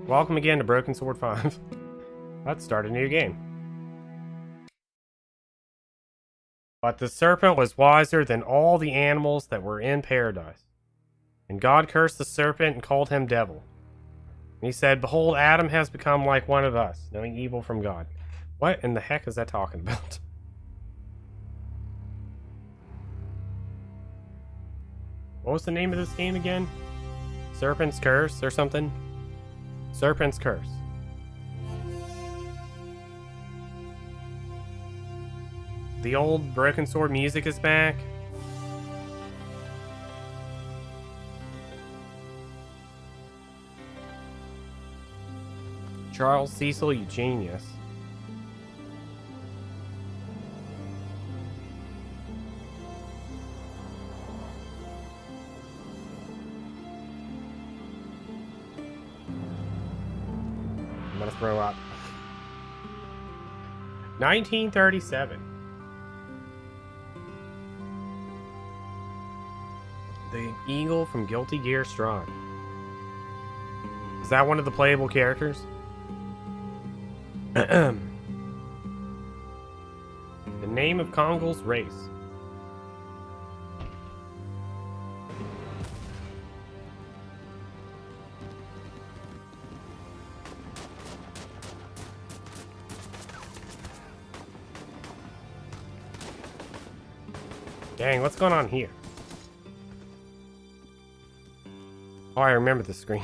Welcome again to Broken Sword 5. Let's start a new game. But the serpent was wiser than all the animals that were in paradise. And God cursed the serpent and called him devil. And he said, "Behold, Adam has become like one of us, knowing evil from God." What in the heck is that talking about? What was the name of this game again? Serpent's Curse or something? Serpent's Curse. The old Broken Sword music is back. Charles Cecil, you genius. I'm gonna throw up. 1937. The eagle from Guilty Gear Strive. Is that one of the playable characters? The name of Kongol's race. Dang, what's going on here? Oh, I remember the screen.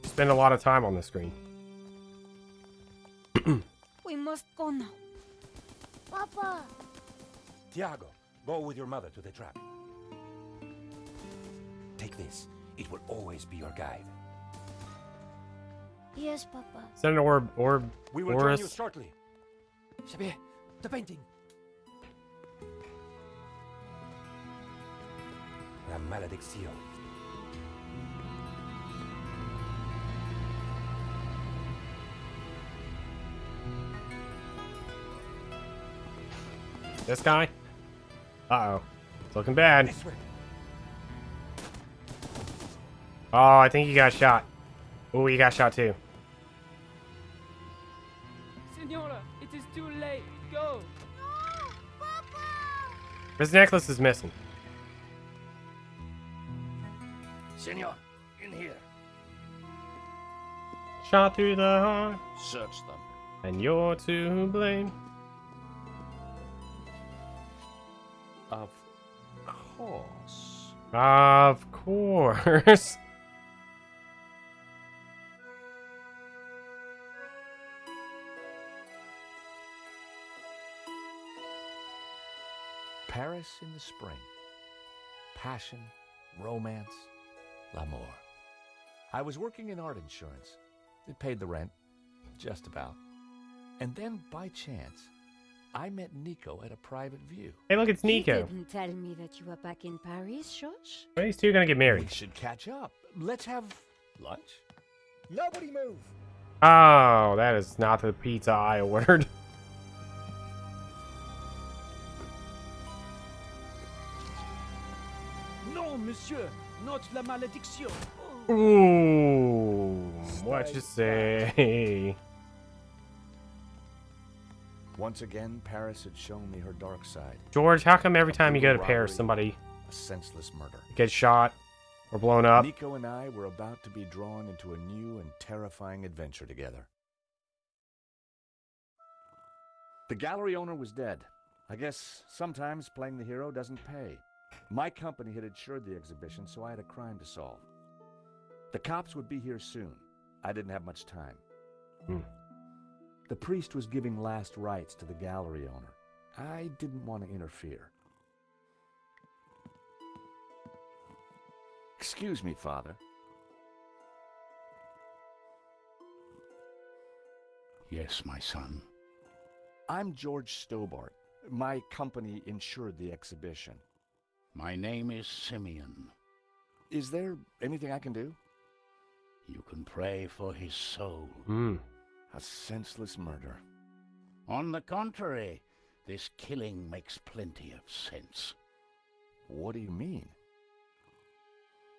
Spend a lot of time on the screen. We must go now. Papa! Tiago, go with your mother to the trap. Take this. It will always be your guide. Yes, Papa. Send an orb. We will join you shortly. Xavier, the painting. La maledicción. This guy? Uh-oh. It's looking bad. This way. Oh, I think he got shot. Oh, he got shot too. Senora, it is too late. Go. No! Papa! His necklace is missing. Senor, in here. Shot through the heart, Search them. and you're to blame. Of course. Of course. Paris in the spring. Passion, romance, l'amour. I was working in art insurance. It paid the rent, just about. And then, by chance, I met Nico at a private view. Hey, look, it's Nico. You didn't tell me that you were back in Paris, Josh? Are these two gonna get We married? should catch up. Let's have lunch. Nobody move. Oh, that is not the pizza I ordered. Non, monsieur, not la malédiction. Ooh, what you say? Once again, Paris had shown me her dark side. George, how come every time you go to Paris, somebody A senseless murder. gets shot or blown up? Nico and I were about to be drawn into a new and terrifying adventure together. The gallery owner was dead. I guess sometimes playing the hero doesn't pay. My company had insured the exhibition, so I had a crime to solve. The cops would be here soon. I didn't have much time. Hmm. The priest was giving last rites to the gallery owner. I didn't want to interfere. Excuse me, Father. Yes, my son. I'm George Stobart. My company insured the exhibition. My name is Simeon. Is there anything I can do? You can pray for his soul. Hmm. A senseless murder. On the contrary, this killing makes plenty of sense. What do you mean?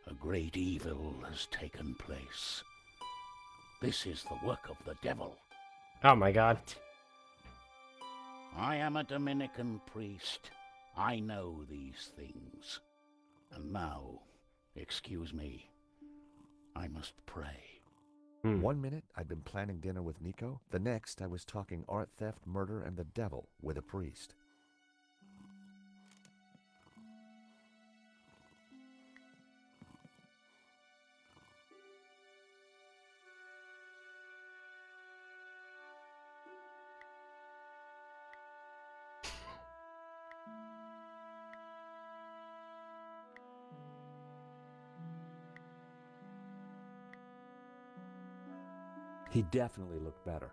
A great evil has taken place. This is the work of the devil. Oh my god. I am a Dominican priest. I know these things. And now, excuse me, I must pray. One minute, I'd been planning dinner with Nico. The next, I was talking art theft, murder, and the devil with a priest. He definitely looked better.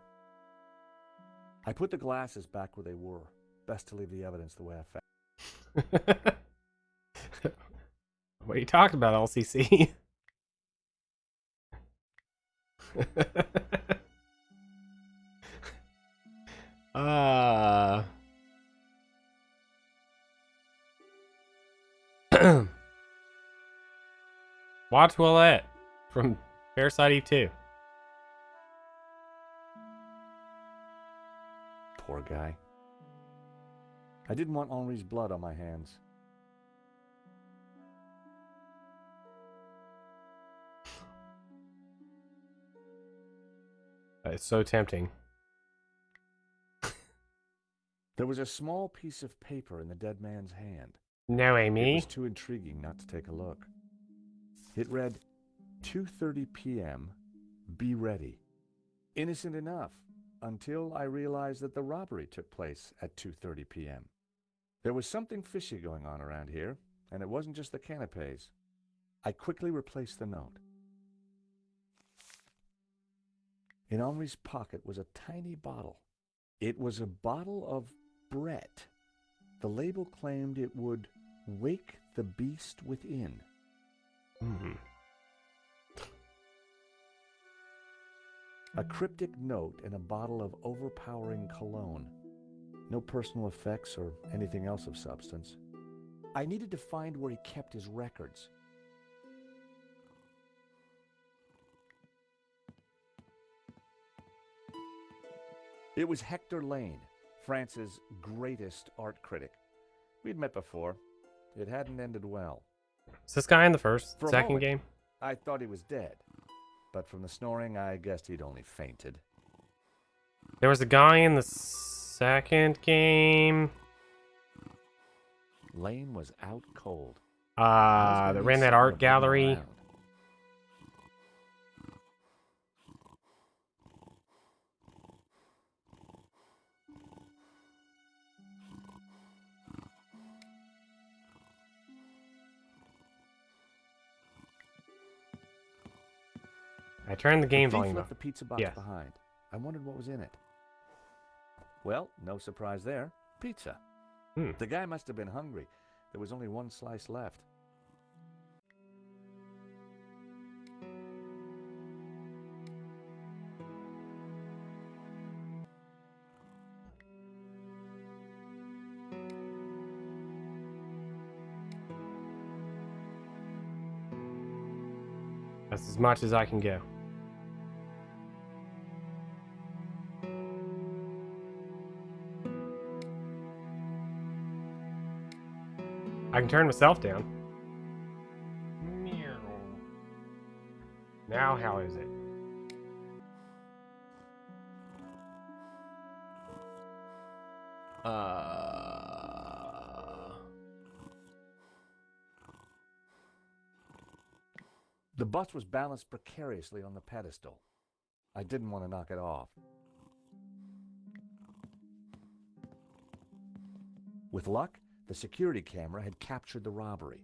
I put the glasses back where they were. Best to leave the evidence the way I found. What are you talking about, LCC? Watch Willette from Parasite Eve 2. Poor guy. I didn't want Henri's blood on my hands. It's so tempting. There was a small piece of paper in the dead man's hand. No, It Amy. was too intriguing not to take a look. It read, 2:30 p.m., be ready. Innocent enough, until I realized that the robbery took place at 2:30 p.m. There was something fishy going on around here, and it wasn't just the canapes. I quickly replaced the note. In Henri's pocket was a tiny bottle. It was a bottle of Brett. The label claimed it would wake the beast within. A cryptic note in a bottle of overpowering cologne. No personal effects or anything else of substance. I needed to find where he kept his records. It was Hector Lane, France's greatest art critic. We'd met before. It hadn't ended well. Is this guy in the For a second moment, game? I thought he was dead, but from the snoring, I guessed he'd only fainted. There was a guy in the second game. Lane was out cold. That ran that art gallery. I turned the game The thief volume left up. the pizza box Yes. behind. I wondered what was in it. Well, no surprise there. Pizza. The guy must have been hungry. There was only one slice left. That's as much as I can go. I can turn myself down. Now, how is it? The bus was balanced precariously on the pedestal. I didn't want to knock it off. With luck, the security camera had captured the robbery.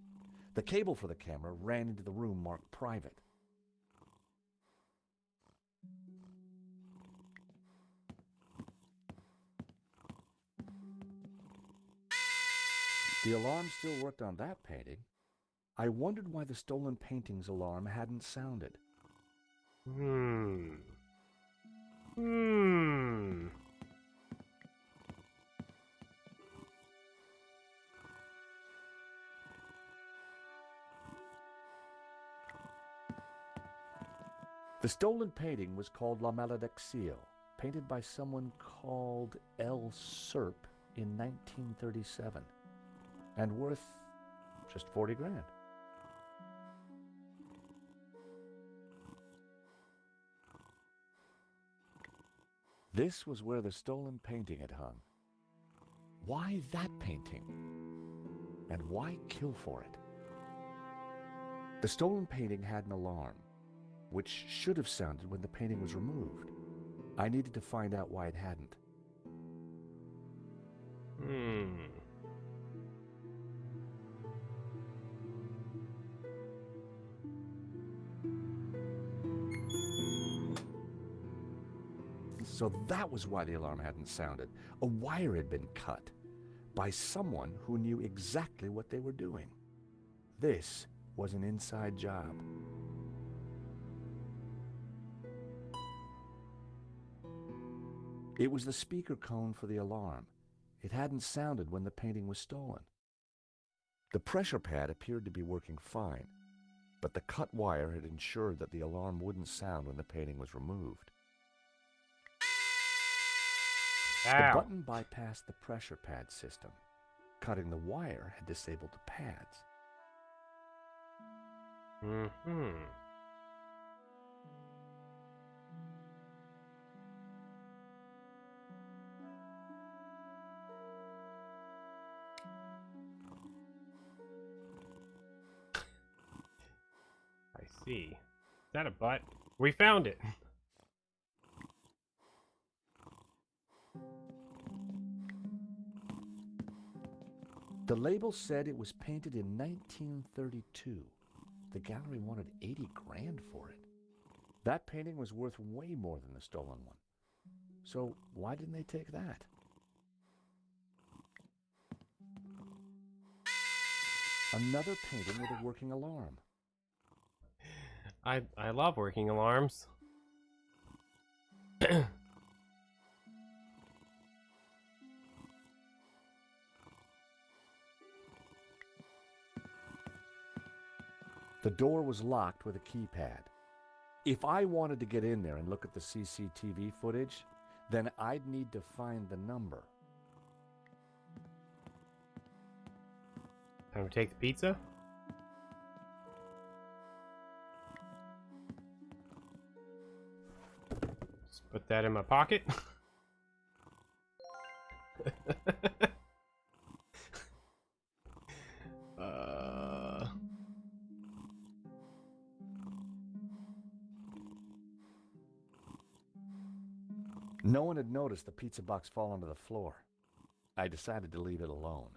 The cable for the camera ran into the room marked private. The alarm still worked on that painting. I wondered why the stolen painting's alarm hadn't sounded. The stolen painting was called La Malediccio, painted by someone called L. Serp in 1937, and worth just 40 grand. This was where the stolen painting had hung. Why that painting? And why kill for it? The stolen painting had an alarm, which should have sounded when the painting was removed. I needed to find out why it hadn't. So that was why the alarm hadn't sounded. A wire had been cut by someone who knew exactly what they were doing. This was an inside job. It was the speaker cone for the alarm. It hadn't sounded when the painting was stolen. The pressure pad appeared to be working fine, but the cut wire had ensured that the alarm wouldn't sound when the painting was removed. Ow. The button bypassed the pressure pad system. Cutting the wire had disabled the pads. I see. Is that a butt? We found it. The label said it was painted in 1932. The gallery wanted 80 grand for it. That painting was worth way more than the stolen one. So why didn't they take that? Another painting with a working alarm. I love working alarms. The door was locked with a keypad. If I wanted to get in there and look at the CCTV footage, then I'd need to find the number. Time to take the pizza? Just put that in my pocket. No one had noticed the pizza box fall onto the floor. I decided to leave it alone.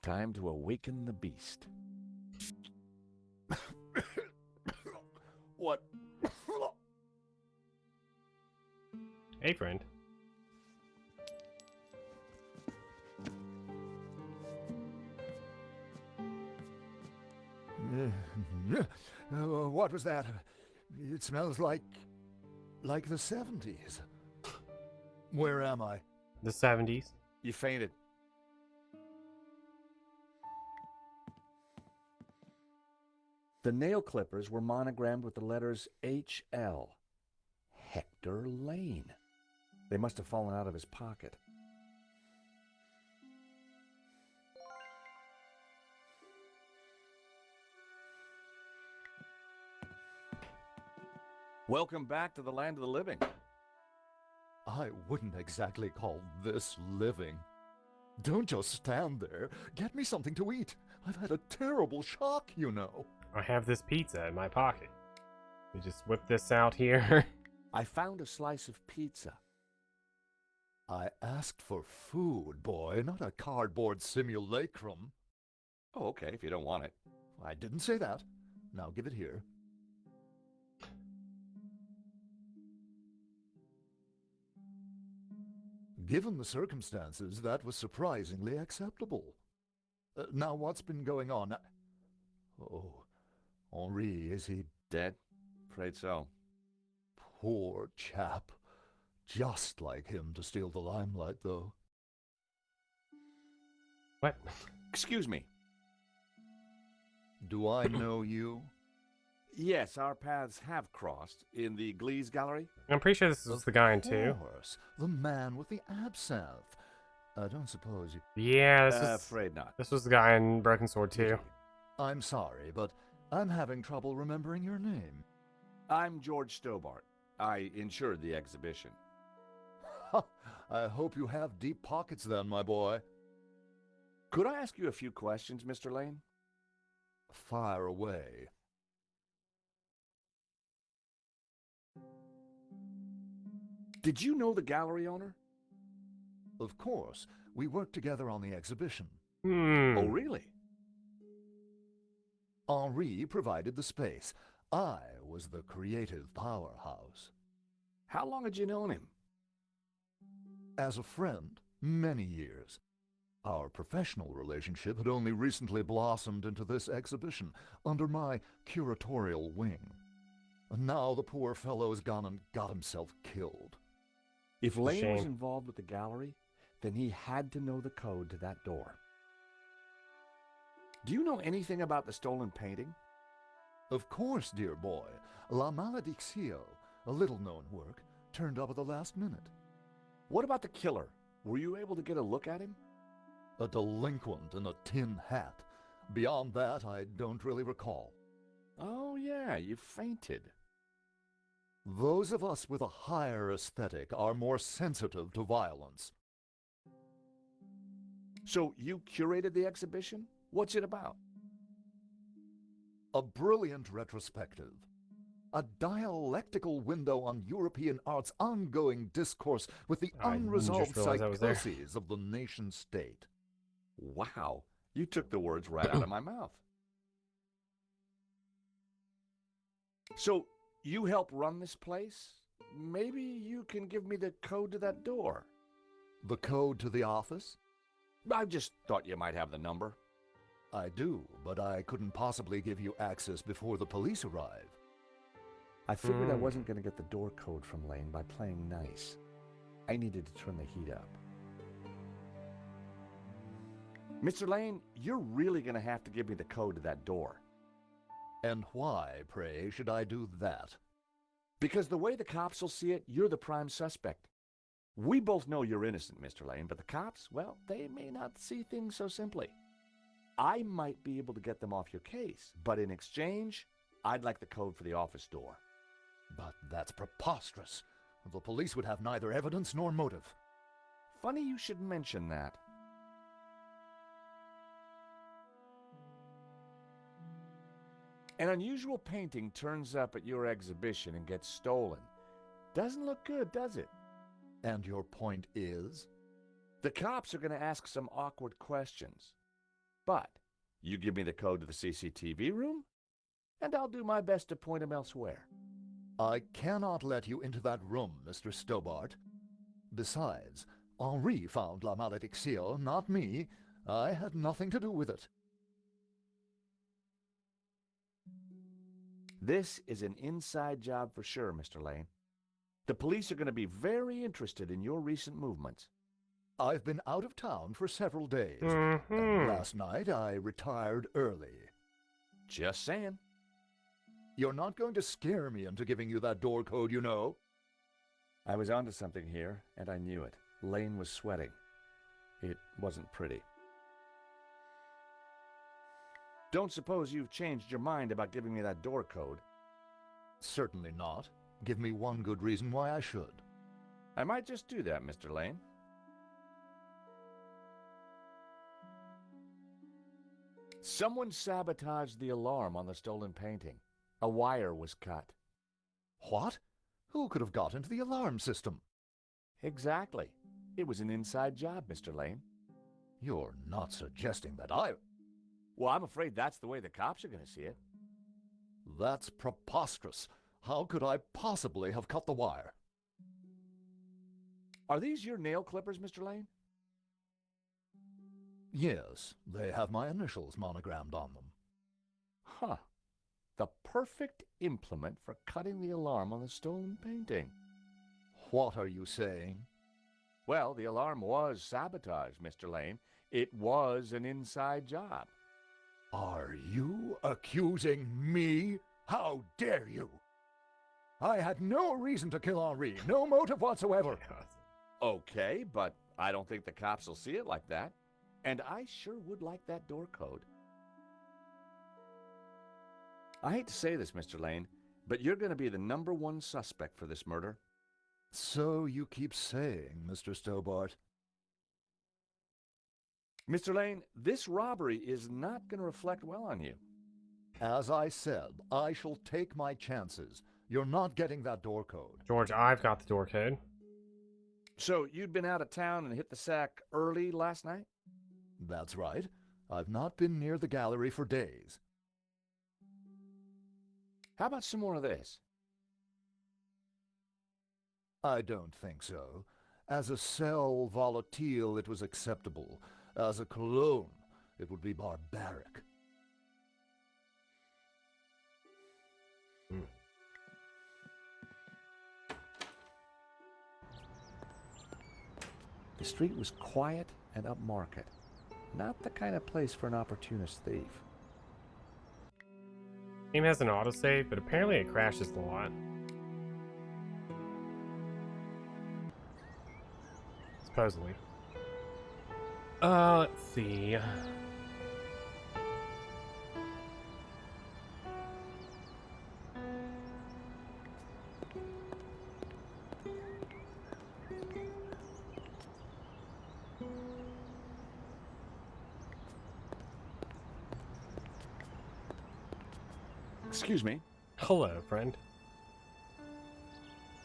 Time to awaken the beast. What? Hey, friend. What was that? It smells like the 70s. Where am I? The 70s. You fainted. The nail clippers were monogrammed with the letters HL. Hector Lane. They must have fallen out of his pocket. Welcome back to the land of the living. I wouldn't exactly call this living. Don't just stand there. Get me something to eat. I've had a terrible shock, you know. I have this pizza in my pocket. We just whip this out here. I found a slice of pizza. I asked for food, boy, not a cardboard simulacrum. Oh, okay, if you don't want it. I didn't say that. Now give it here. Given the circumstances, that was surprisingly acceptable. Now, what's been going on? Oh, Henri, is he Dead? Afraid so. poor chap? Just like him to steal the limelight, though. What? Excuse me. Do I know you? Yes, our paths have crossed in the Glees Gallery. I'm pretty sure this was the guy in 2. Of course, the man with the absinthe. I don't suppose you... Yeah, Afraid not. this was the guy in Broken Sword 2. I'm sorry, but I'm having trouble remembering your name. I'm George Stobart. I insured the exhibition. Ha! I hope you have deep pockets then, my boy. Could I ask you a few questions, Mr. Lane? Fire away. Did you know the gallery owner? Of course, we worked together on the exhibition. Oh, really? Henri provided the space. I was the creative powerhouse. How long had you known him? As a friend, many years. Our professional relationship had only recently blossomed into this exhibition, under my curatorial wing. And now the poor fellow has gone and got himself killed. If a Lane was shame. involved with the gallery, then he had to know the code to that door. Do you know anything about the stolen painting? Of course, dear boy. La Malediccio, a little-known work, turned up at the last minute. What about the killer? Were you able to get a look at him? A delinquent in a tin hat. Beyond that, I don't really recall. Oh, yeah, you fainted. Those of us with a higher aesthetic are more sensitive to violence. So you curated the exhibition? What's it about? A brilliant retrospective. A dialectical window on European art's ongoing discourse with the I unresolved just realized I was there. psychoses of the nation-state. Wow, you took the words right out of my mouth. So, you help run this place? Maybe you can give me the code to that door. The code to the office? I just thought you might have the number. I do, but I couldn't possibly give you access before the police arrive. I figured I wasn't going to get the door code from Lane by playing nice. I needed to turn the heat up. Mr. Lane, you're really going to have to give me the code to that door. And why, pray, should I do that? Because the way the cops will see it, you're the prime suspect. We both know you're innocent, Mr. Lane, but the cops, well, they may not see things so simply. I might be able to get them off your case, but in exchange, I'd like the code for the office door. But that's preposterous. The police would have neither evidence nor motive. Funny you should mention that. An unusual painting turns up at your exhibition and gets stolen. Doesn't look good, does it? And your point is? The cops are going to ask some awkward questions. But you give me the code to the CCTV room, and I'll do my best to point them elsewhere. I cannot let you into that room, Mr. Stobart. Besides, Henri found La Malediccio, not me. I had nothing to do with it. This is an inside job for sure, Mr. Lane. The police are going to be very interested in your recent movements. I've been out of town for several days, and last night I retired early. Just saying. You're not going to scare me into giving you that door code, you know. I was onto something here, and I knew it. Lane was sweating. It wasn't pretty. Don't suppose you've changed your mind about giving me that door code? Certainly not. Give me one good reason why I should. I might just do that, Mr. Lane. Someone sabotaged the alarm on the stolen painting. A wire was cut. What? Who could have got into the alarm system? Exactly. It was an inside job, Mr. Lane. You're not suggesting that I... Well, I'm afraid that's the way the cops are going to see it. That's preposterous. How could I possibly have cut the wire? Are these your nail clippers, Mr. Lane? Yes, they have my initials monogrammed on them. Huh. The perfect implement for cutting the alarm on the stolen painting. What are you saying? Well, the alarm was sabotage, Mr. Lane. It was an inside job. Are you accusing me? How dare you? I had no reason to kill Henri, no motive whatsoever. Okay, but I don't think the cops will see it like that. And I sure would like that door code. I hate to say this, Mr. Lane, but you're going to be the #1 suspect for this murder. So you keep saying, Mr. Stobart. Mr. Lane, this robbery is not going to reflect well on you. As I said, I shall take my chances. You're not getting that door code. George, I've got the door code. So you'd been out of town and hit the sack early last night? That's right. I've not been near the gallery for days. How about some more of this? I don't think so. As a sel volatile, it was acceptable. As a cologne, it would be barbaric. The street was quiet and upmarket. Not the kind of place for an opportunist thief. Game has an autosave, but apparently it crashes a lot. Supposedly. Let's see. Excuse me. Hello, friend.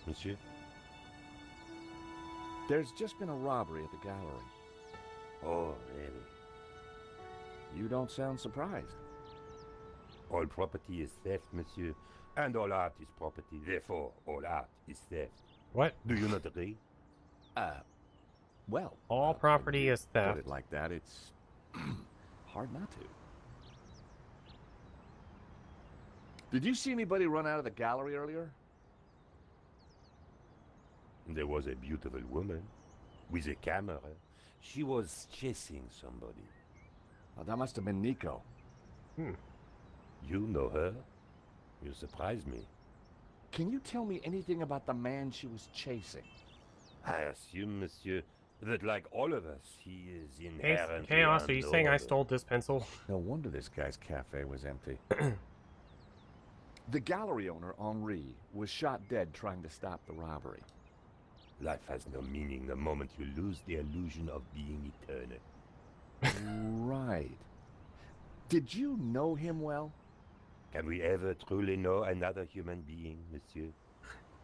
Monsieur? There's just been a robbery at the gallery. Oh, really? You don't sound surprised. All property is theft, monsieur. And all art is property. Therefore, all art is theft. What? Do you not agree? Well, All property is put theft. it like that, it's hard not to. Did you see anybody run out of the gallery earlier? There was a beautiful woman with a camera. She was chasing somebody. Oh, that must have been Nico. You know her? You surprised me. Can you tell me anything about the man she was chasing? I assume, monsieur, that like all of us, he is Hey, inherently Chaos, are you saying I unknowable. stole this pencil? No wonder this guy's cafe was empty. The gallery owner, Henri, was shot dead trying to stop the robbery. Life has no meaning the moment you lose the illusion of being eternal. Right. Did you know him well? Can we ever truly know another human being, monsieur?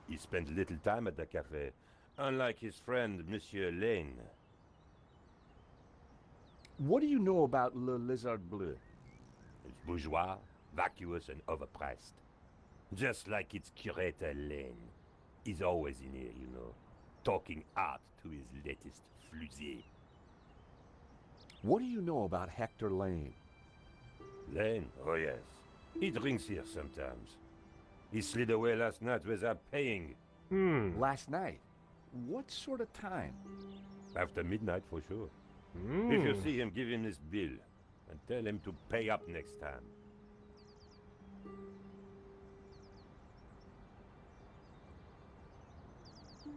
He spent little time at the cafe, unlike his friend, Monsieur Lane. What do you know about Le Lizard Bleu? It's bourgeois, vacuous, and overpriced. Just like its curator Lane. He's always in here, you know, talking art to his latest flusée. What do you know about Hector Lane? Lane? Oh yes. He drinks here sometimes. He slid away last night without paying. Last night? What sort of time? After midnight for sure. If you see him, give him this bill. And tell him to pay up next time.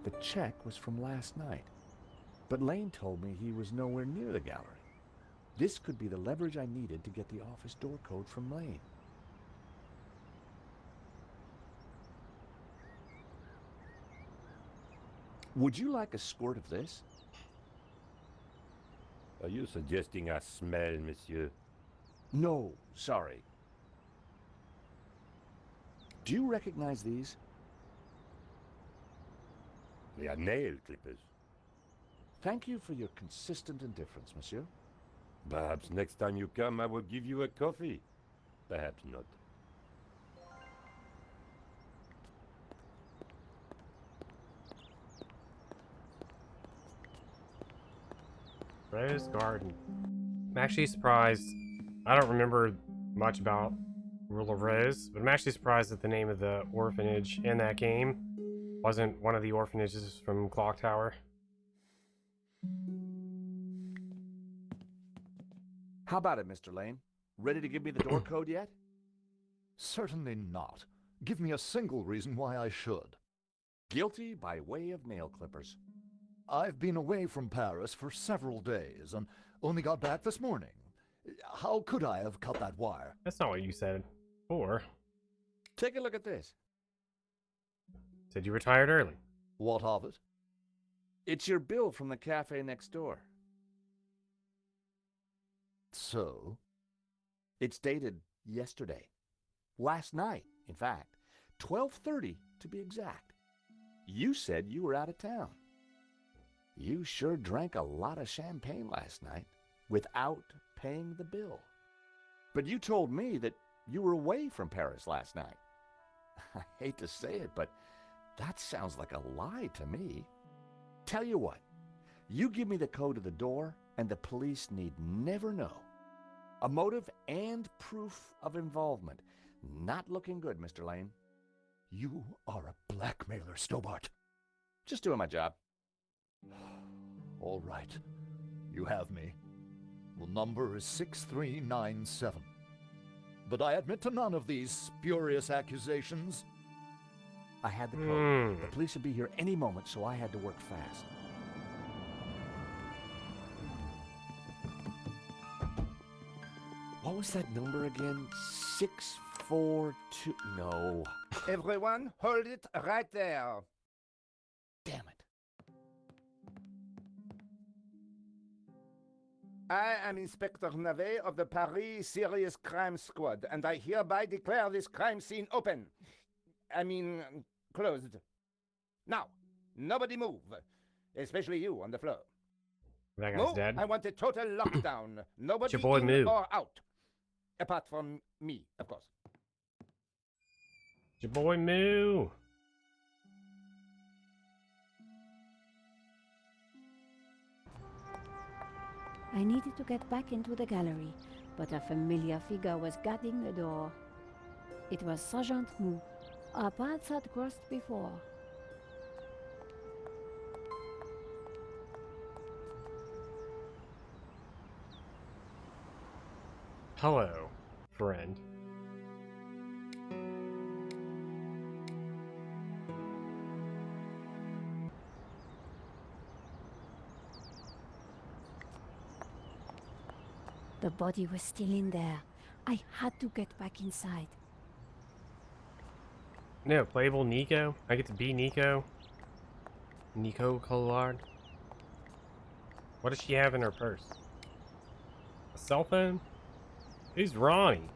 The check was from last night. But Lane told me he was nowhere near the gallery. This could be the leverage I needed to get the office door code from Lane. Would you like a squirt of this? Are you suggesting I smell, monsieur? No, sorry. Do you recognize these? They are nail clippers. Thank you for your consistent indifference, monsieur. Perhaps next time you come, I will give you a coffee. Perhaps not. Rose Garden. I'm actually surprised. I don't remember much about Rule of Rose, but I'm actually surprised that the name of the orphanage in that game wasn't one of the orphanages from Clock Tower. How about it, Mr. Lane? Ready to give me the door code yet? Certainly not. Give me a single reason why I should. Guilty by way of nail clippers. I've been away from Paris for several days and only got back this morning. How could I have cut that wire? That's not what you said. Or Take a look at this. said you retired early. What of it? It's your bill from the cafe next door. So? It's dated yesterday. Last night, in fact. 12:30 to be exact. You said you were out of town. You sure drank a lot of champagne last night without paying the bill. But you told me that you were away from Paris last night. I hate to say it, but that sounds like a lie to me. Tell you what, you give me the code to the door and the police need never know. A motive and proof of involvement. Not looking good, Mr. Lane. You are a blackmailer, Stobart. Just doing my job. All right. You have me. The number is 6397. But I admit to none of these spurious accusations. I had the code. The police would be here any moment, so I had to work fast. What was that number again? 642... No. Everyone, hold it right there. Damn it. I am Inspector Navet of the Paris Serious Crime Squad, and I hereby declare this crime scene open. Closed. Now, nobody move, especially you on the floor. That guy's Move. dead. I want a total lockdown. Nobody your boy in Moo. or out. Apart from me, of course. Your boy Moo. I needed to get back into the gallery, but a familiar figure was guarding the door. It was Sergeant Moo. Our paths had crossed before. Hello, friend. The body was still in there. I had to get back inside. No, playable Nico. I get to be Nico. Nico Collard. What does she have in her purse? A cell phone? Who's Ronnie?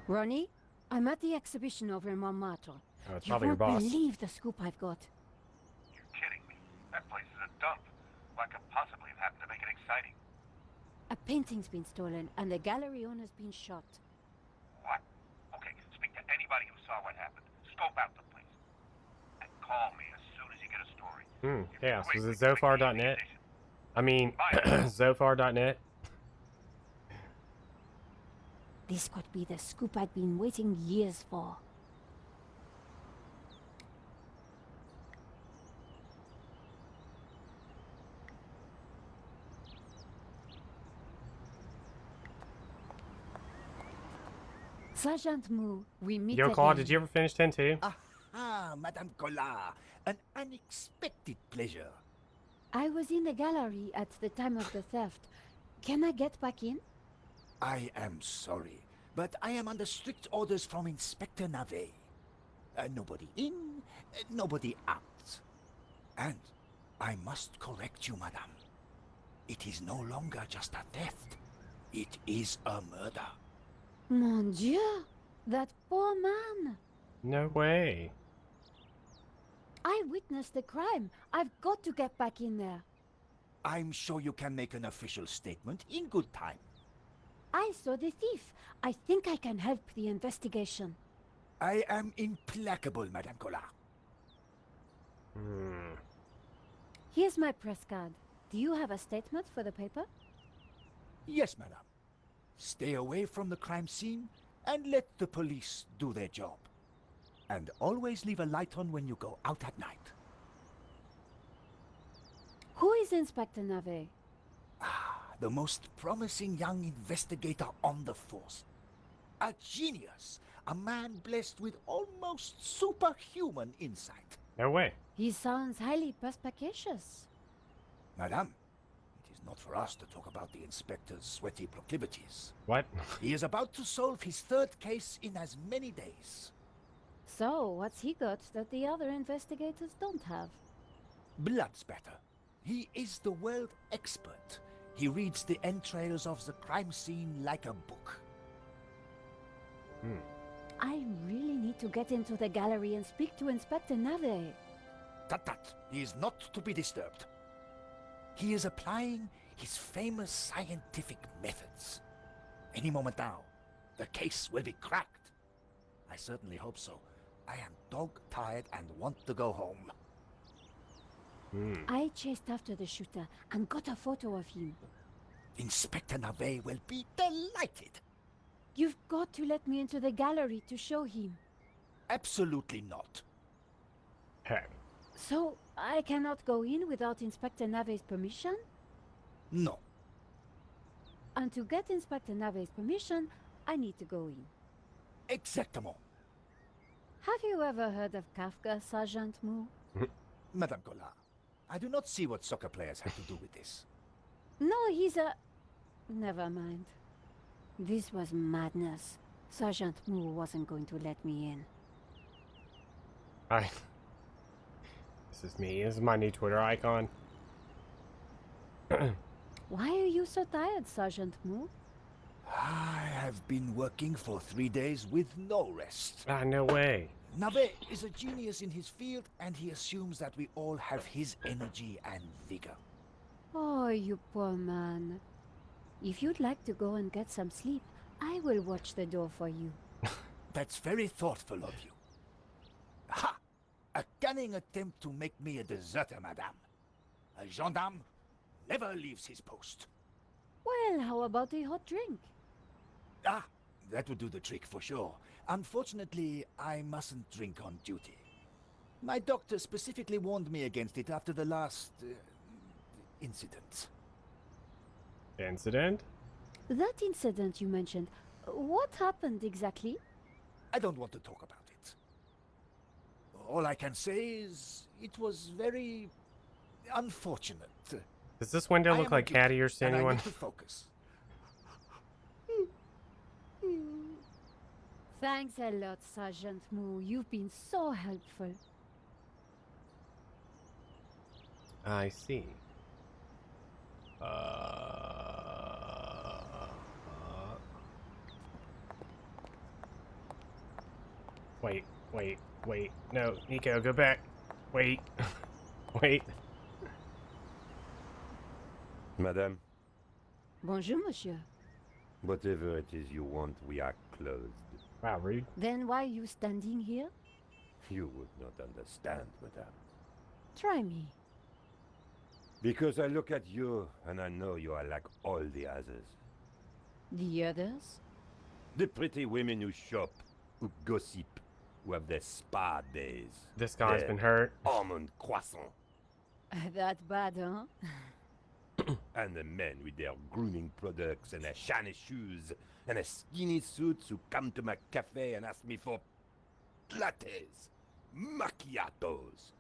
Ronnie, I'm at the exhibition over in Montmartre. Oh, it's You probably your won't boss. believe the scoop I've got. You're kidding me. That place is a dump. What could possibly have happened to make it exciting? A painting's been stolen, and the gallery owner's been shot. What? Okay, speak to anybody who saw what happened. Scope out the place. And call me as soon as you get a story. Chaos. Wait, Was it we can make the Zophar.net? decision. I mean, Bye. Zophar.net? This could be the scoop I'd been waiting years for. Sergeant Moo, we meet Yo, Claude, again. did you ever finish 10-2? Ah, Madame Collard. An unexpected pleasure. I was in the gallery at the time of the theft. Can I get back in? I am sorry, but I am under strict orders from Inspector Navet. Nobody in, nobody out. And I must correct you, madame. It is no longer just a theft. It is a murder. Mon Dieu! That poor man! No way. I witnessed the crime. I've got to get back in there. I'm sure you can make an official statement in good time. I saw the thief. I think I can help the investigation. I am implacable, Madame Collard. Here's my press card. Do you have a statement for the paper? Yes, madame. Stay away from the crime scene and let the police do their job. And always leave a light on when you go out at night. is Inspector Nave? The most promising young investigator on the force. A genius. A man blessed with almost superhuman insight. No way. He sounds highly perspicacious. Madame, it is not for us to talk about the inspector's sweaty proclivities. What? He is about to solve his third case in as many days. So, what's he got that the other investigators don't have? Blood spatter. He is the world expert. He reads the entrails of the crime scene like a book. I really need to get into the gallery and speak to Inspector Nave. Tut. He is not to be disturbed. He is applying his famous scientific methods. Any moment now, the case will be cracked. I certainly hope so. I am dog-tired and want to go home. I chased after the shooter and got a photo of him. Inspector Nave will be delighted. You've got to let me into the gallery to show him. Absolutely not. Hey. So, I cannot go in without Inspector Nave's permission? No. And to get Inspector Nave's permission, I need to go in. Exactement. Have you ever heard of Kafka, Sergeant Moo? Madame Collard, I do not see what soccer players have to do with this. No, he's a... Never mind. This was madness. Sergeant Moo wasn't going to let me in. Hi. This is me. This is my new Twitter icon. Why are you so tired, Sergeant Moo? I have been working for 3 days with no rest. No way. Nave is a genius in his field, and he assumes that we all have his energy and vigor. Oh, you poor man. If you'd like to go and get some sleep, I will watch the door for you. That's very thoughtful of you. Ha! A cunning attempt to make me a deserter, madame. A gendarme never leaves his post. Well, how about a hot drink? Ah, that would do the trick for sure. Unfortunately, I mustn't drink on duty. My doctor specifically warned me against it after the last incident. Incident? That incident you mentioned, what happened exactly? I don't want to talk about it. All I can say is it was very unfortunate. Does this window I look am like a cat geek, ears to and I anyone? need to focus. Thanks a lot, Sergeant Moo. You've been so helpful. I see. Wait. No, Nico, go back. Wait. Wait. Madame, Bonjour, monsieur. whatever it is you want, we are closed. Wow, rude. Then why are you standing here? You would not understand, madame. Try me. Because I look at you and I know you are like all the others. The others? The pretty women who shop, who gossip, who have their spa days. This guy's their been hurt. Almond croissant. That bad, huh? And the men with their grooming products and their shiny shoes and their skinny suits who come to my cafe and ask me for lattes, macchiatos,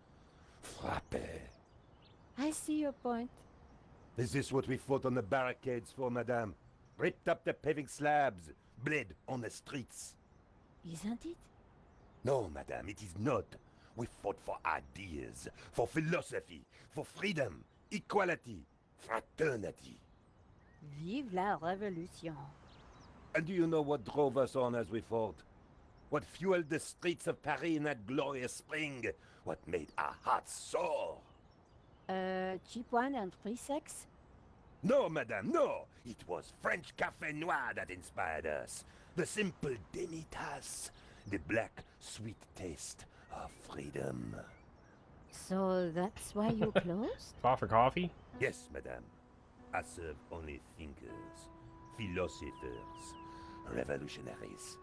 frappe. I see your point. Is this what we fought on the barricades for, madame? Ripped up the paving slabs, bled on the streets. Isn't it? No, madame, it is not. We fought for ideas, for philosophy, for freedom, equality, fraternity. Vive la révolution. And do you know what drove us on as we fought? What fueled the streets of Paris in that glorious spring? What made our hearts soar? Cheap wine and free sex? No, madame, no! It was French Café Noir that inspired us. The simple demi-tasse. The black, sweet taste of freedom. So that's why you closed? Offer coffee? Yes, madame. I serve only thinkers, philosophers, revolutionaries.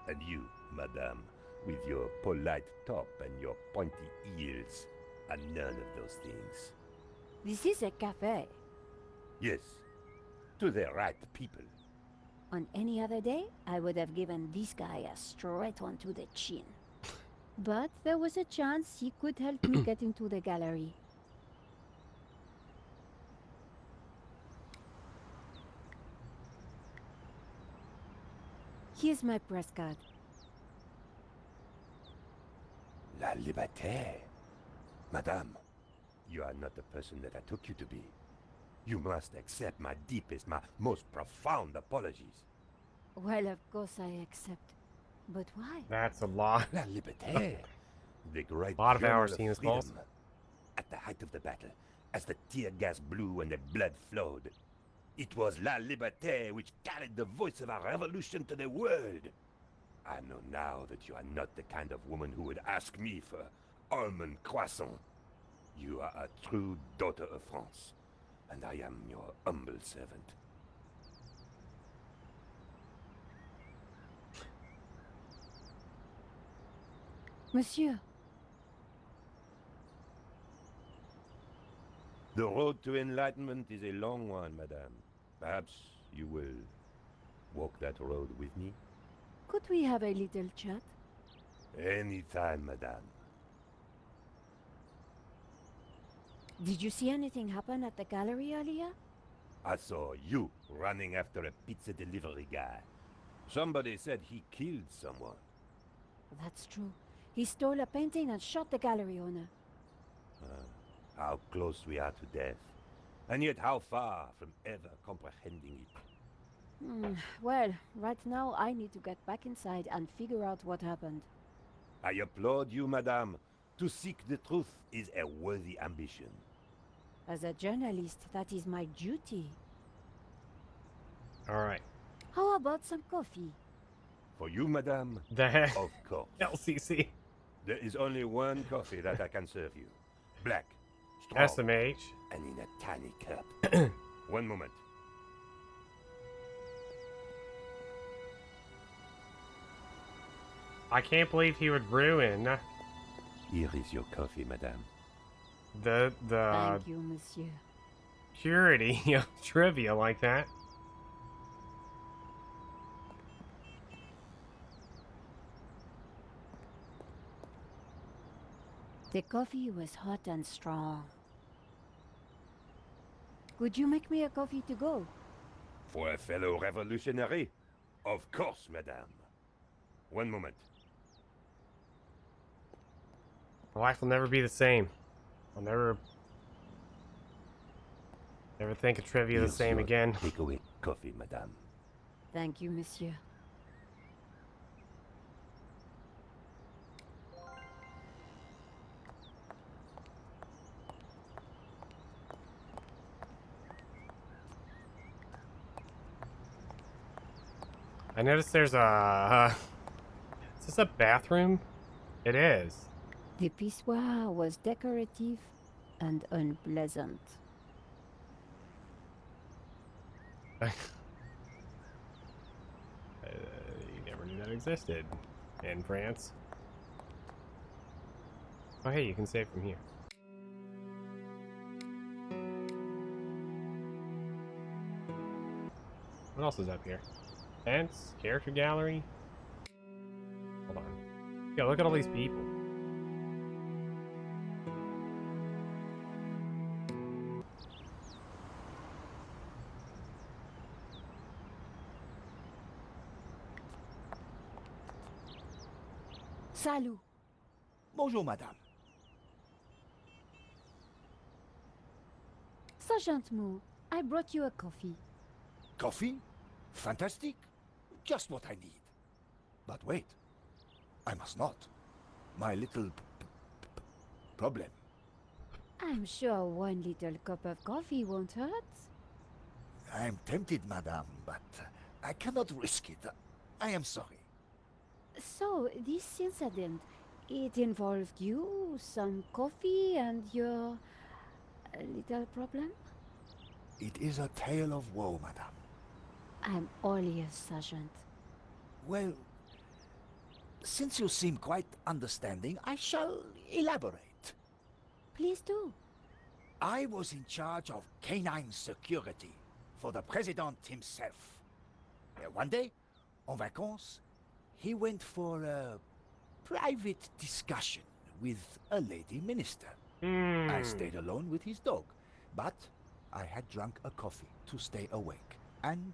And you, madame, with your polite top and your pointy ears, are none of those things. This is a cafe. Yes, to the right people. On any other day, I would have given this guy a straight one to the chin. But there was a chance he could help me get into the gallery. Here's my press card. La Liberté. Madame, you are not the person that I took you to be. You must accept my deepest, my most profound apologies. Well, of course I accept. But why? That's a lot. La Liberté. The great Lot of journal hours seeing this boss. freedom. At the height of the battle, as the tear gas blew and the blood flowed, it was La Liberté which carried the voice of our revolution to the world. I know now that you are not the kind of woman who would ask me for almond croissant. You are a true daughter of France, and I am your humble servant. Monsieur, The road to enlightenment is a long one, madame. Perhaps you will walk that road with me? could we have a little chat? Anytime, madame. Did you see anything happen at the gallery earlier? I saw you running after a pizza delivery guy. Somebody said he killed someone. That's true. He stole a painting and shot the gallery owner. How close we are to death, and yet how far from ever comprehending it. Well, right now I need to get back inside and figure out what happened. I applaud you, madame. To seek the truth is a worthy ambition. As a journalist, that is my duty. Alright. How about some coffee? For you, madame, The heck? of course. LCC. There is only one coffee that I can serve you. Black, strong, SMH. and in a tiny cup. One moment. I can't believe he would ruin Here is your coffee, madame. the Thank you, monsieur. purity of trivia like that. The coffee was hot and strong. Could you make me a coffee to go? For a fellow revolutionary? Of course, madame. One moment. Life will never be the same. I'll never think of trivia the Here's same your again. Takeaway coffee, madame. Thank you, monsieur. I noticed there's a. Is this a bathroom? It is. The pissoir was decorative and unpleasant. You never knew that existed in France. Oh, hey, you can save from here. What else is up here? Events, character gallery. Hold on. Yeah, look at all these people. Salut. Bonjour, madame. Sergeant Moo, I brought you a coffee. Coffee? Fantastic. Just what I need. But wait. I must not. My little problem. I'm sure one little cup of coffee won't hurt. I'm tempted, madame, but I cannot risk it. I am sorry. So, this incident, it involved you, some coffee, and your little problem? It is a tale of woe, madame. I'm all ears, Sergeant. Well, since you seem quite understanding, I shall elaborate. Please do. I was in charge of canine security for the president himself. One day, en vacances, he went for a private discussion with a lady minister. I stayed alone with his dog, but I had drunk a coffee to stay awake, and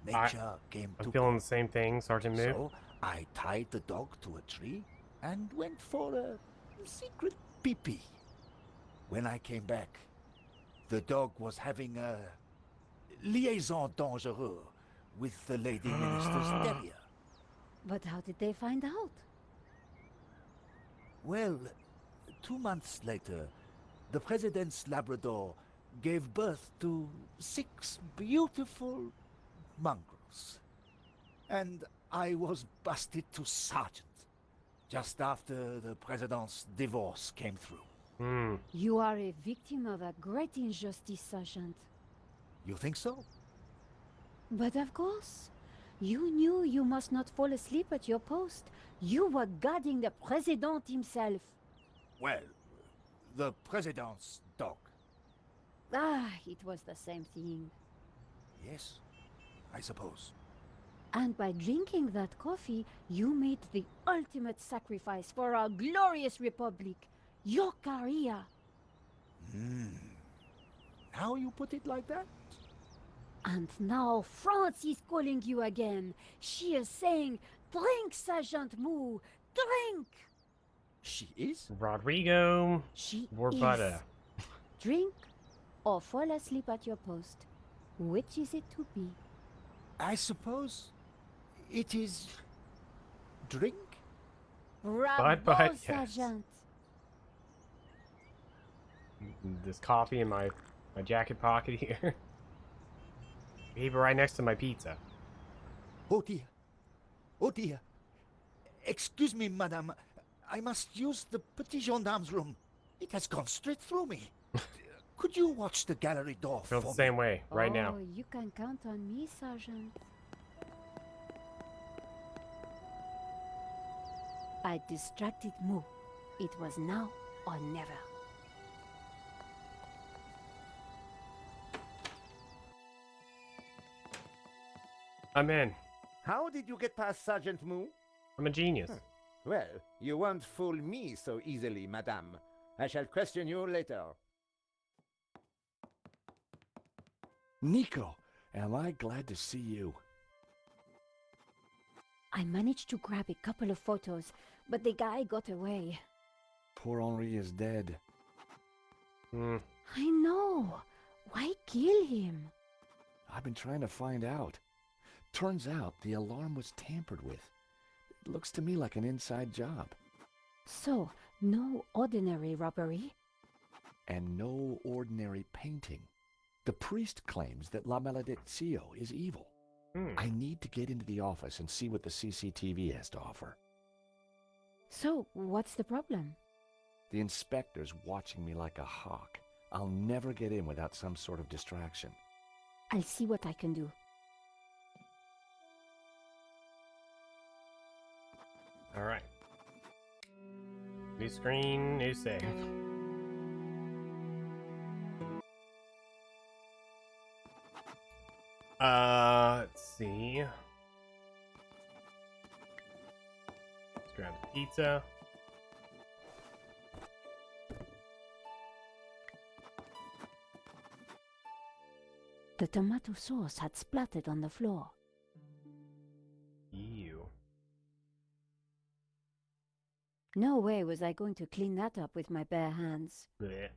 nature came I'm to feeling call. the same thing, Sergeant Moo. So I tied the dog to a tree and went for a secret pee-pee. When I came back, the dog was having a liaison dangereux with the lady minister's terrier. But how did they find out? Well, 2 months later, the president's Labrador gave birth to 6 beautiful mongrels. And I was busted to sergeant just after the president's divorce came through. You are a victim of a great injustice, Sergeant. You think so? But of course, you knew you must not fall asleep at your post. You were guarding the president himself. Well, the president's dog. Ah, it was the same thing. Yes, I suppose. And by drinking that coffee, you made the ultimate sacrifice for our glorious republic, your career. Now you put it like that? And now France is calling you again. She is saying, drink, Sergeant Moo, drink! She is? Rodrigo She Warbutta. is. Drink or fall asleep at your post. Which is it to be? I suppose it is drink? Bravo, Bye, yes. Sergeant. This coffee in my jacket pocket here. Keep it right next to my pizza. Oh dear. Oh dear. Excuse me, madame. I must use the petit gendarme's room. It has gone straight through me. Could you watch the gallery door Feel for the me? same way right now. Oh, you can count on me, Sergeant. I distracted Moo. It was now or never. I'm in. How did you get past Sergeant Moo? I'm a genius. Well, you won't fool me so easily, madame. I shall question you later. Nico, am I glad to see you. I managed to grab a couple of photos, but the guy got away. Poor Henri is dead. I know. Why kill him? I've been trying to find out. Turns out the alarm was tampered with. It looks to me like an inside job. So, no ordinary robbery? And no ordinary painting. The priest claims that La Malediccio is evil. I need to get into the office and see what the CCTV has to offer. So, what's the problem? The inspector's watching me like a hawk. I'll never get in without some sort of distraction. I'll see what I can do. Alright. New screen, new save. Let's see. Let's grab the pizza. The tomato sauce had splattered on the floor. Ew. No way was I going to clean that up with my bare hands. Blech.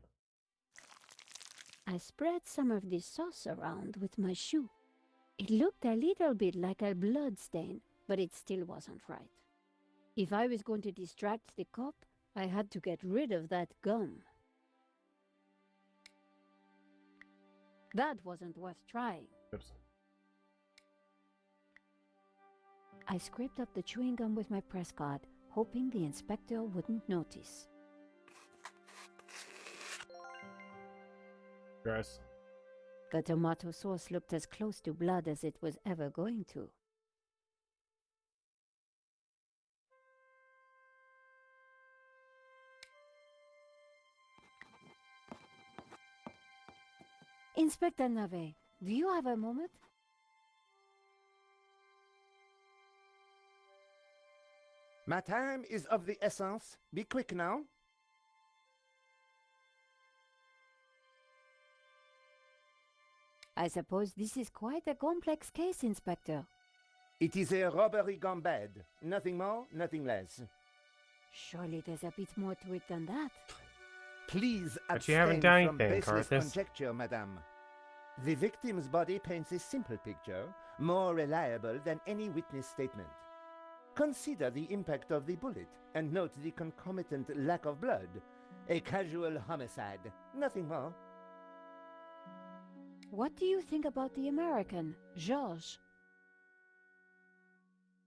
I spread some of this sauce around with my shoe. It looked a little bit like a blood stain, but it still wasn't right. If I was going to distract the cop, I had to get rid of that gum. That wasn't worth trying. Oops. I scraped up the chewing gum with my press card, hoping the inspector wouldn't notice. Gross. The tomato sauce looked as close to blood as it was ever going to. Inspector Nave, do you have a moment? My time is of the essence. Be quick now. I suppose this is quite a complex case, Inspector. It is a robbery gone bad. Nothing more, nothing less. Surely there's a bit more to it than that. Please But you haven't abstain done from anything, baseless Carthus. conjecture, madame. The victim's body paints a simple picture, more reliable than any witness statement. Consider the impact of the bullet, and note the concomitant lack of blood. A casual homicide, nothing more. What do you think about the American, Georges?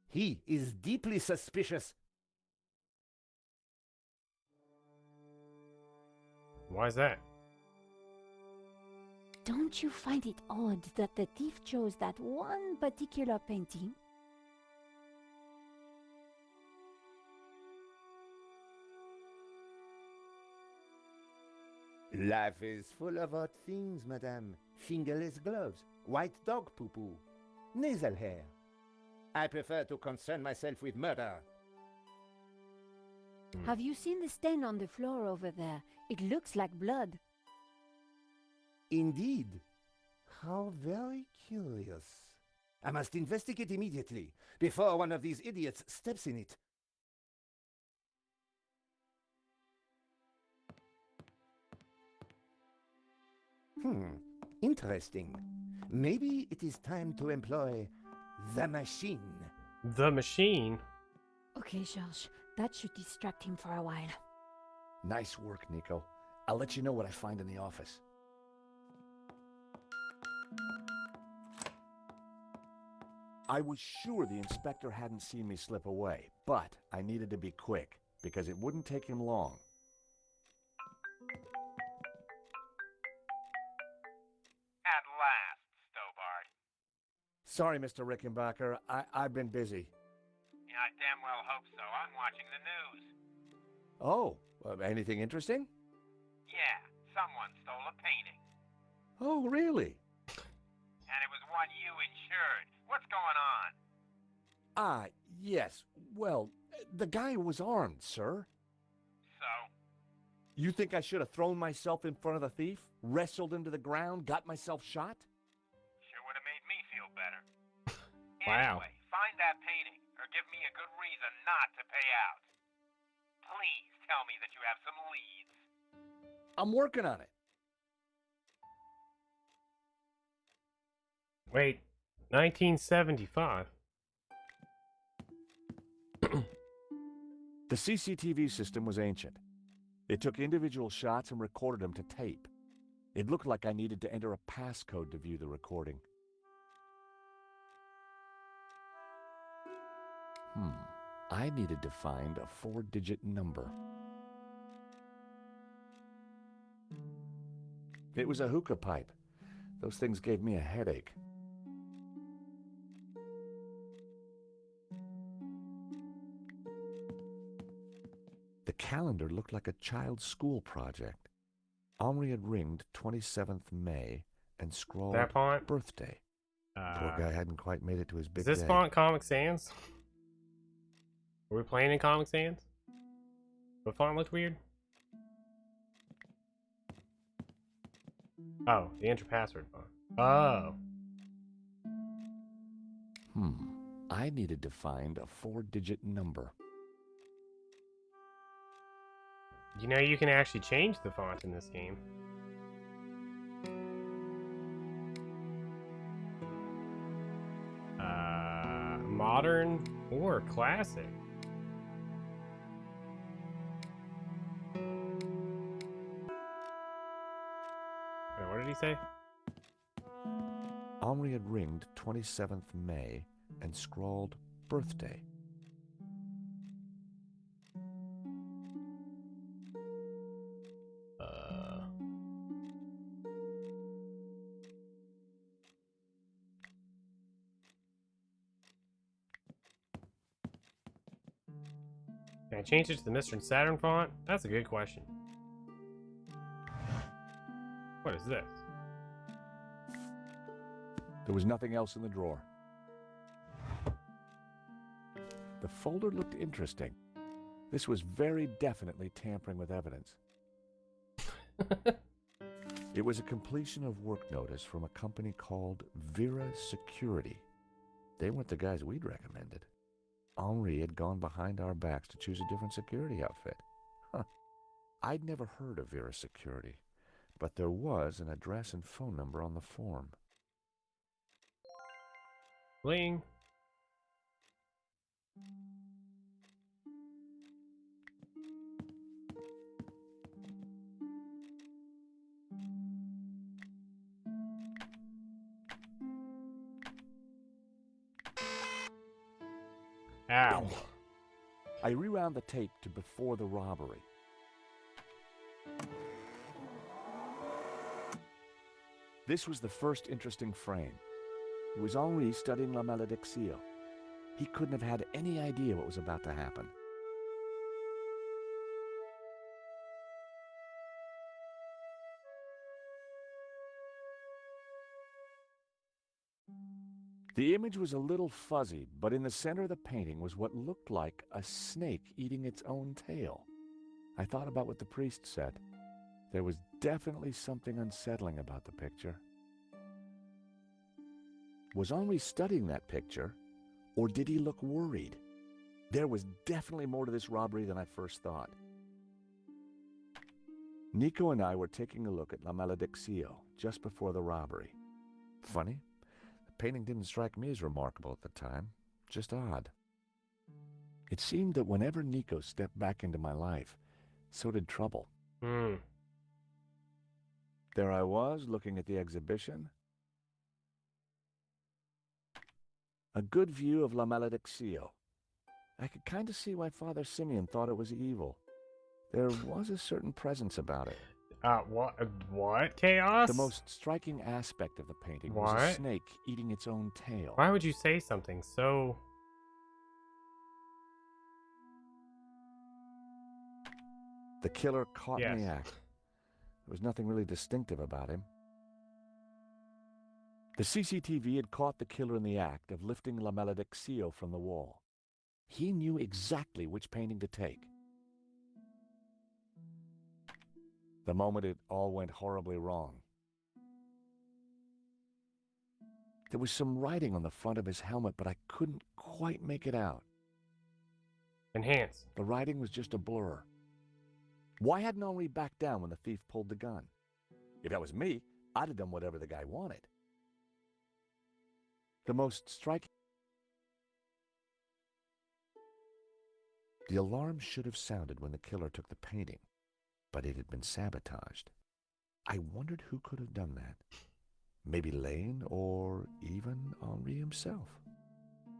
He is deeply suspicious. Why is that? Don't you find it odd that the thief chose that one particular painting? Life is full of odd things, madame. Fingerless gloves, white dog poo-poo, nasal hair. I prefer to concern myself with murder. Have you seen the stain on the floor over there? It looks like blood. Indeed. How very curious. I must investigate immediately, before one of these idiots steps in it. Interesting. Maybe it is time to employ the machine. The machine? Okay, Georges, that should distract him for a while. Nice work, Nico. I'll let you know what I find in the office. I was sure the inspector hadn't seen me slip away, but I needed to be quick, because it wouldn't take him long. At last, Stobart. Sorry, Mr. Rickenbacker. I've been busy. Yeah, I damn well hope so. I'm watching the news. Oh, anything interesting? Yeah, someone stole a painting. Oh, really? And it was one you insured. What's going on? Ah, yes. Well, the guy was armed, sir. So? You think I should have thrown myself in front of the thief, wrestled him to the ground, got myself shot? Sure would have made me feel better. Wow. Anyway, find that painting, or give me a good reason not to pay out. Please tell me that you have some leads. I'm working on it. Wait, 1975. The CCTV system was ancient. It took individual shots and recorded them to tape. It looked like I needed to enter a passcode to view the recording. I needed to find a 4-digit number. It was a hookah pipe. Those things gave me a headache. The calendar looked like a child's school project. Omri had ringed 27th May and scrawled That font? birthday. Poor guy hadn't quite made it to his big Is this day. font Comic Sans? Are we playing in Comic Sans? The font looked weird. Oh, the enter password font. Oh. I needed to find a 4-digit number. You know you can actually change the font in this game. Modern or classic? Wait, what did he say? Omri had ringed 27th May and scrawled birthday. Can I change it to the Mr. and Saturn font? That's a good question. What is this? There was nothing else in the drawer. The folder looked interesting. This was very definitely tampering with evidence. It was a completion of work notice from a company called Vera Security. They weren't the guys we'd recommended. Henri had gone behind our backs to choose a different security outfit. I'd never heard of Vera Security, but there was an address and phone number on the form. Bling. Ow. I rewound the tape to before the robbery. This was the first interesting frame. It was Henri studying La Malédiction. He couldn't have had any idea what was about to happen. The image was a little fuzzy, but in the center of the painting was what looked like a snake eating its own tail. I thought about what the priest said. There was definitely something unsettling about the picture. Was Henri studying that picture, or did he look worried? There was definitely more to this robbery than I first thought. Nico and I were taking a look at La Malédiction just before the robbery. Funny, the painting didn't strike me as remarkable at the time, just odd. It seemed that whenever Nico stepped back into my life, so did trouble. There I was, looking at the exhibition. A good view of La Malédiction. I could kind of see why Father Simeon thought it was evil. There was a certain presence about it. What? Chaos? The most striking aspect of the painting was a snake eating its own tail. Why would you say something so... The killer caught in the act. There was nothing really distinctive about him. The CCTV had caught the killer in the act of lifting La Malédiction from the wall. He knew exactly which painting to take. The moment it all went horribly wrong. There was some writing on the front of his helmet, but I couldn't quite make it out. Enhance. The writing was just a blur. Why hadn't Henri backed down when the thief pulled the gun? If that was me, I'd have done whatever the guy wanted. The most striking... The alarm should have sounded when the killer took the painting, but it had been sabotaged. I wondered who could have done that. Maybe Lane, or even Henri himself.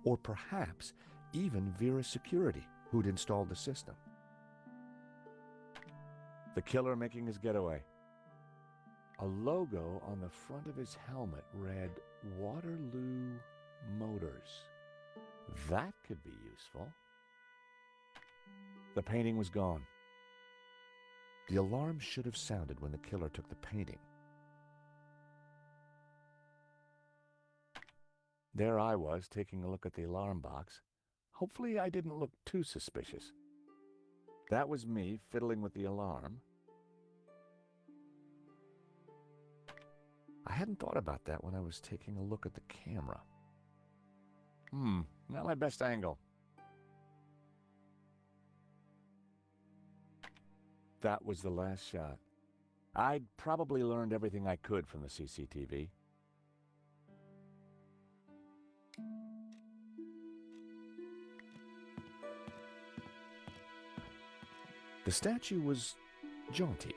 Or perhaps even Vera Security, who'd installed the system. The killer making his getaway. A logo on the front of his helmet read Waterloo Motors. That could be useful. The painting was gone. The alarm should have sounded when the killer took the painting. There I was, taking a look at the alarm box. Hopefully I didn't look too suspicious. That was me fiddling with the alarm. I hadn't thought about that when I was taking a look at the camera. Not my best angle. That was the last shot. I'd probably learned everything I could from the CCTV. The statue was jaunty.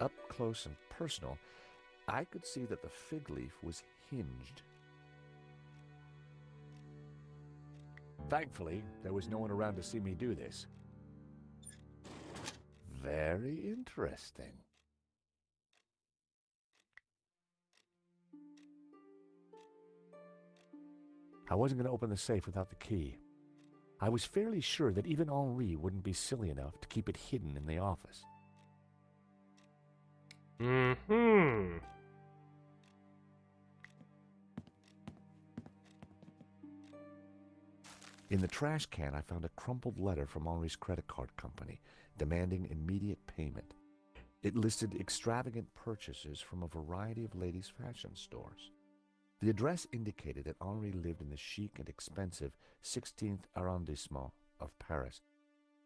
Up close and personal, I could see that the fig leaf was hinged. Thankfully, there was no one around to see me do this. Very interesting. I wasn't going to open the safe without the key. I was fairly sure that even Henri wouldn't be silly enough to keep it hidden in the office. In the trash can, I found a crumpled letter from Henri's credit card company demanding immediate payment. It listed extravagant purchases from a variety of ladies' fashion stores. The address indicated that Henri lived in the chic and expensive 16th arrondissement of Paris.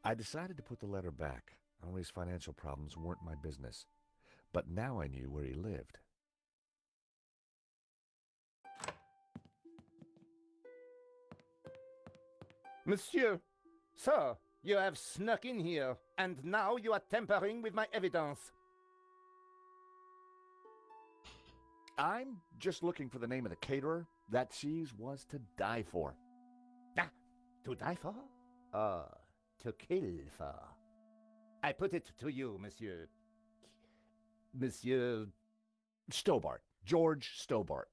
I decided to put the letter back. Henri's financial problems weren't my business. But now I knew where he lived. Monsieur, sir, you have snuck in here, and now you are tampering with my evidence. I'm just looking for the name of the caterer. That cheese was to die for. Ah, to die for? To kill for. I put it to you, Monsieur. Monsieur Stobart. George Stobart.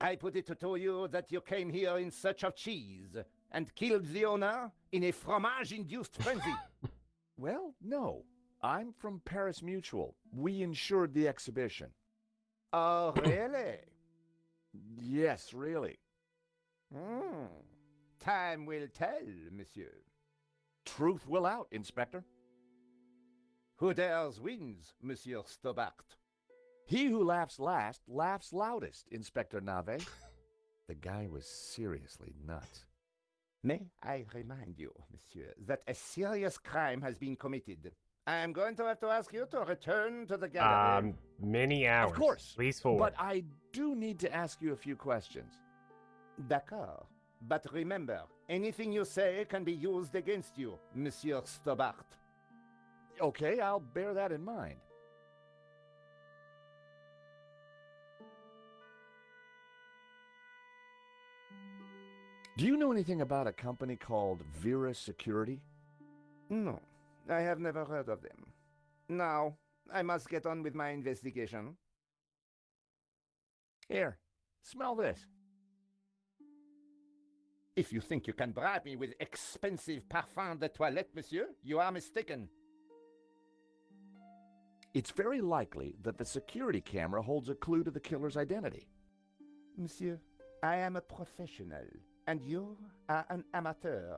I put it to you that you came here in search of cheese and killed the owner in a fromage-induced frenzy. Well, no. I'm from Paris Mutual. We insured the exhibition. Oh, really? Yes, really. Time will tell, monsieur. Truth will out, Inspector. Who dares wins, Monsieur Stobart. He who laughs last laughs loudest, Inspector Nave. The guy was seriously nuts. May I remind you, monsieur, that a serious crime has been committed. I am going to have to ask you to return to the gallery. Many hours. Of course. At least 4. But I do need to ask you a few questions. D'accord. But remember, anything you say can be used against you, Monsieur Stobart. Okay, I'll bear that in mind. Do you know anything about a company called Vera Security? No, I have never heard of them. Now, I must get on with my investigation. Here, smell this. If you think you can bribe me with expensive parfum de toilette, monsieur, you are mistaken. It's very likely that the security camera holds a clue to the killer's identity. Monsieur, I am a professional, and you are an amateur.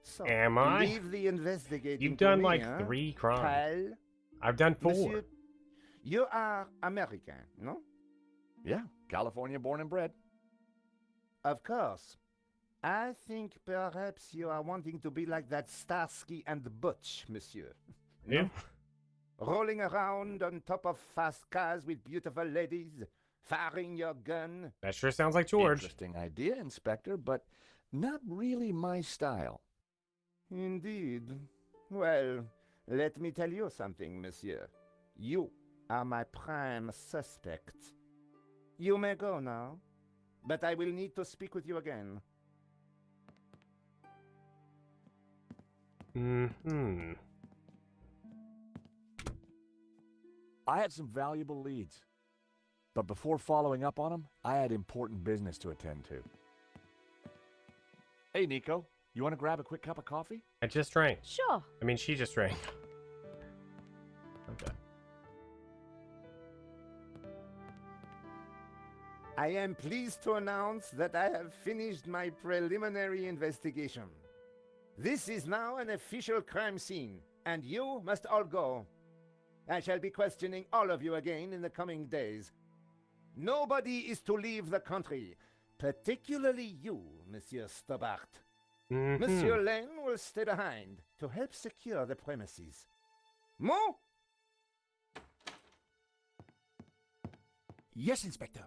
So, Am I? leave the investigating You've to done me, like huh? 3 crimes. Pal? I've done 4. Monsieur, you are American, no? Yeah, California born and bred. Of course. I think perhaps you are wanting to be like that Starsky and Butch, monsieur. Yeah. Rolling around on top of fast cars with beautiful ladies, firing your gun. That sure sounds like George. Interesting idea, Inspector, but not really my style. Indeed. Well, let me tell you something, monsieur. You are my prime suspect. You may go now, but I will need to speak with you again. Mm-hmm. I had some valuable leads. But before following up on them, I had important business to attend to. Hey, Nico, you want to grab a quick cup of coffee? I just drank. Sure. I mean, she just drank. Okay. I am pleased to announce that I have finished my preliminary investigation. This is now an official crime scene, and you must all go. I shall be questioning all of you again in the coming days. Nobody is to leave the country, particularly you, Monsieur Stobart. Mm-hmm. Monsieur Lane will stay behind to help secure the premises. Mo? Yes, Inspector.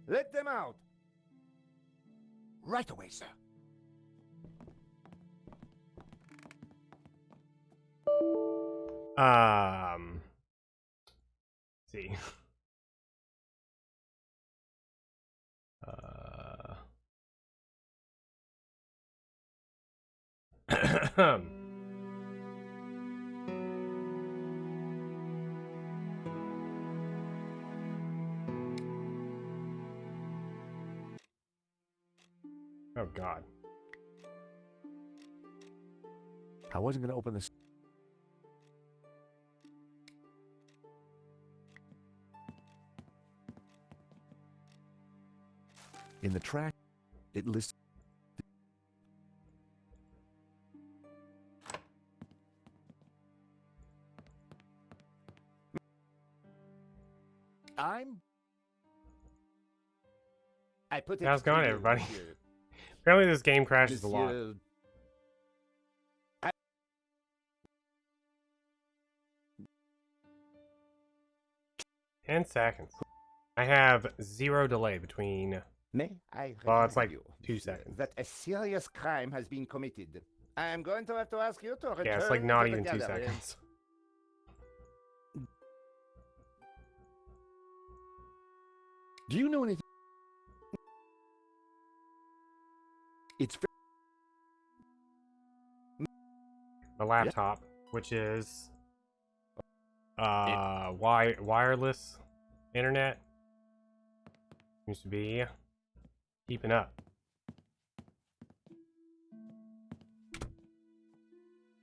Let them out. Right away, sir. See. Oh, God. I wasn't going to open this. In the trash, it lists I'm... I put it How's it going, to you, everybody? monsieur. Apparently this game crashes a lot. Monsieur, 10 seconds. I have 0 delay between... May I Well, it's remind like you, 2 monsieur, seconds. that a serious crime has been committed. I am going to have to ask you to return Yeah, it's like not to the even 2 gallery. seconds. Do you know anything? It's... My laptop, which is... wireless internet. Seems to be keeping up.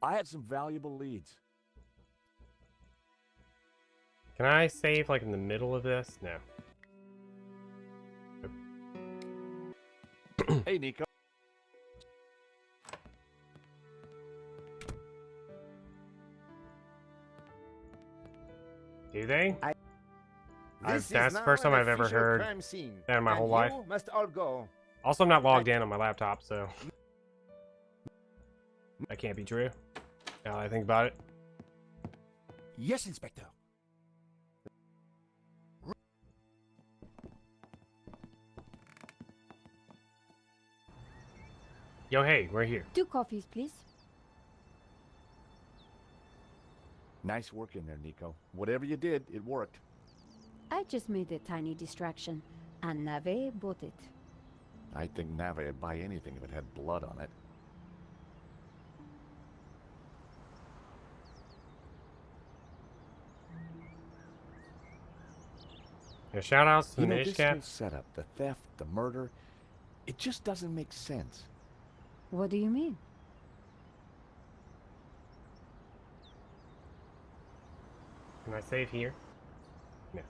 I had some valuable leads. Can I save like in the middle of this? No. Hey, Nico. Do they? This is That's the now first time an I've ever official heard crime scene, that in my and whole life. you must all go. Also, I'm not logged in on my laptop, so that can't be true. Now that I think about it. Yes, Inspector. Yo, hey, we're here. 2 coffees, please. Nice work in there, Nico. Whatever you did, it worked. I just made a tiny distraction, and Nave bought it. I think Nave would buy anything if it had blood on it. Yeah, shout outs to the You know, Minish this Cat. whole setup, the theft, the murder, it just doesn't make sense. What do you mean? Can I save here? No.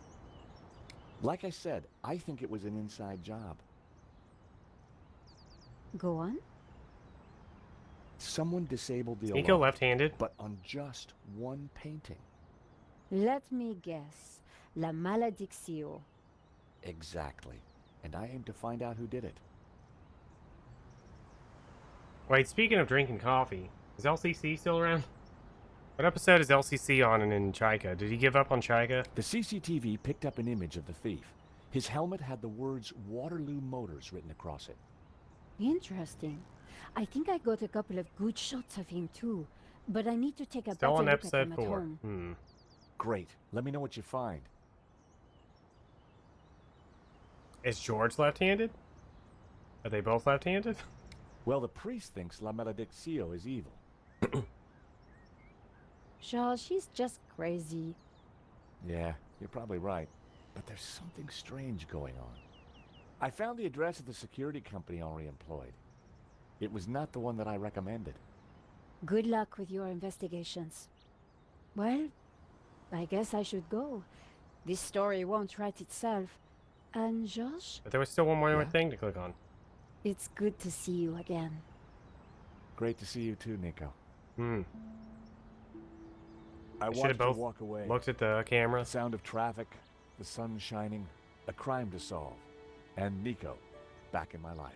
Like I said, I think it was an inside job. Go on. Someone disabled the Nico alarm, left-handed. but on just one painting. Let me guess. La Maledictio. Exactly. And I aim to find out who did it. Wait, speaking of drinking coffee, is LCC still around? What episode is LCC on in Chaika? Did he give up on Chaika? The CCTV picked up an image of the thief. His helmet had the words Waterloo Motors written across it. Interesting. I think I got a couple of good shots of him too, but I need to take a Still better on look at episode them at 4. home. Great. Let me know what you find. Is George left-handed? Are they both left-handed? Well, the priest thinks La Maledictio is evil. Charles, she's just crazy. Yeah, you're probably right. But there's something strange going on. I found the address of the security company Henri employed. It was not the one that I recommended. Good luck with your investigations. Well, I guess I should go. This story won't write itself. And Josh, But there was still one more Yeah? thing to click on. it's good to see you again. Great to see you too, Nico. I should have watched you both walk away. looked at the camera. The sound of traffic, the sun shining, a crime to solve, and Nico back in my life.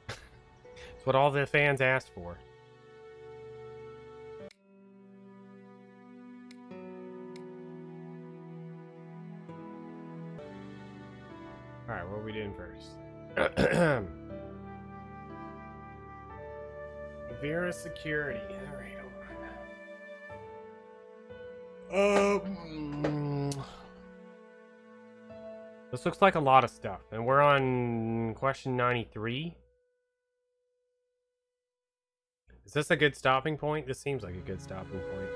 It's what all the fans asked for. Alright, what are we doing first? Vera Security. Alright, hold on. This looks like a lot of stuff, and we're on question 93. Is this a good stopping point? This seems like a good stopping point.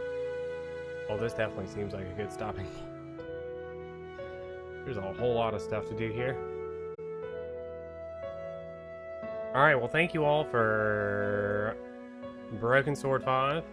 Oh, this definitely seems like a good stopping point. There's a whole lot of stuff to do here. Alright, well thank you all for Broken Sword 5.